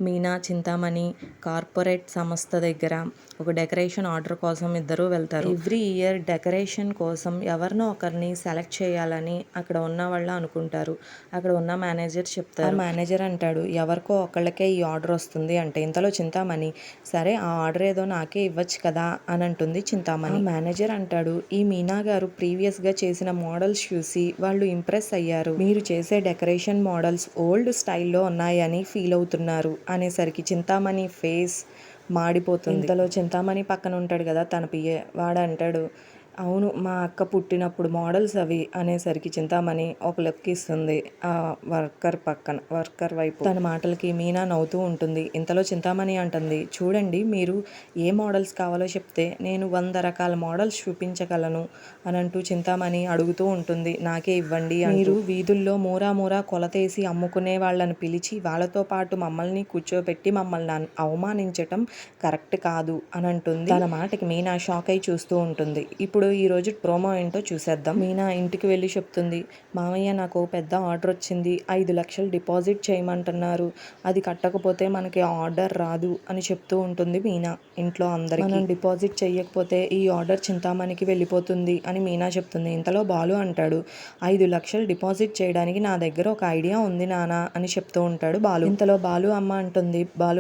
Meena Chintamani corporate సంస్థ దగ్గర ఒక డెకరేషన్ ఆర్డర్ కోసం ఇద్దరు వెళ్తారు. ఎవ్రీ ఇయర్ డెకరేషన్ కోసం ఎవరినో ఒకరిని సెలెక్ట్ చేయాలని అక్కడ ఉన్న వాళ్ళు అనుకుంటారు. అక్కడ ఉన్న మేనేజర్ చెప్తారు. మేనేజర్ అంటాడు, ఎవరికో ఒకళ్ళకే ఈ ఆర్డర్ వస్తుంది అంటే. ఇంతలో చింతామణి, సరే ఆ ఆర్డర్ ఏదో నాకే ఇవ్వచ్చు కదా అని అంటుంది చింతామణి. మేనేజర్ అంటాడు, ఈ మీనా గారు ప్రీవియస్గా చేసిన మోడల్స్ చూసి వాళ్ళు ఇంప్రెస్ అయ్యారు. మీరు చేసే డెకరేషన్ మోడల్స్ ఓల్డ్ స్టైల్లో ఉన్నాయని ఫీల్ అవుతున్నారు అనేసరికి చింతామణి ఫేస్ మాడిపోతుంది. ఇంతలో చింతామణి పక్కన ఉంటాడు కదా తన పిఏ, వాడు అంటాడు, అవును మా అక్క పుట్టినప్పుడు మోడల్స్ అవి అనేసరికి చింతామణి ఒక లుక్ ఇస్తుంది ఆ వర్కర్ వైపు. తన మాటలకి మీనా నవ్వుతూ ఉంటుంది. ఇంతలో చింతామణి అంటుంది, చూడండి మీరు ఏ మోడల్స్ కావాలో చెప్తే నేను 100 రకాల మోడల్స్ చూపించగలను అని అంటూ చింతామణి అడుగుతూ ఉంటుంది. నాకే ఇవ్వండి. మీరు వీధుల్లో మూరా కొలతేసి అమ్ముకునే వాళ్ళని పిలిచి వాళ్ళతో పాటు మమ్మల్ని కూర్చోబెట్టి మమ్మల్ని అవమానించటం కరెక్ట్ కాదు అని అంటుంది. తన మాటకి మీనా షాక్ అయి చూస్తూ ఉంటుంది. ఇప్పుడు ఈ రోజు ప్రోమో ఏంటో చూసేద్దాం. మీనా ఇంటికి వెళ్ళి చెప్తుంది, మామయ్య నాకు పెద్ద ఆర్డర్ వచ్చింది, 5 లక్షలు డిపాజిట్ చేయమంటున్నారు, అది కట్టకపోతే మనకి ఆర్డర్ రాదు అని చెప్తూ ఉంటుంది మీనా ఇంట్లో అందరికీ. మనం డిపాజిట్ చేయకపోతే ఈ ఆర్డర్ చింతామణికి వెళ్ళిపోతుంది అని మీనా చెప్తుంది. ఇంతలో బాలు అంటాడు, 5 లక్షలు డిపాజిట్ చేయడానికి నా దగ్గర ఒక ఐడియా ఉంది నానా అని చెప్తూ ఉంటాడు బాలు. ఇంతలో బాలు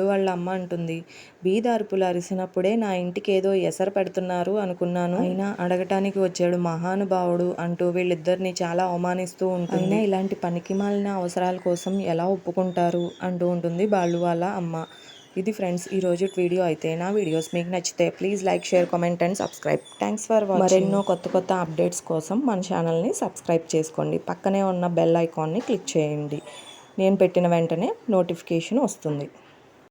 వాళ్ళ అమ్మ అంటుంది, బీదార్పులు అరిసినప్పుడే నా ఇంటికి ఏదో ఎసరు పెడుతున్నారు అనుకున్నాను, అయినా అడగటానికి వచ్చాడు మహానుభావుడు అంటూ వీళ్ళిద్దరిని చాలా అవమానిస్తూ ఉంటుంది. అయినా ఇలాంటి పనికిమాలిన అవసరాల కోసం ఎలా ఒప్పుకుంటారు అంటూ ఉంటుంది బాలు వాళ్ళ అమ్మ. ఇది ఫ్రెండ్స్ ఈ రోజు వీడియో అయితే. నా వీడియోస్ మీకు నచ్చితే please like, share, comment and subscribe. Thanks for watching. మరెన్నో కొత్త అప్డేట్స్ కోసం మన ఛానల్ని సబ్స్క్రైబ్ చేసుకోండి. పక్కనే ఉన్న బెల్ ఐకాన్ని క్లిక్ చేయండి. నేను పెట్టిన వెంటనే నోటిఫికేషన్ వస్తుంది.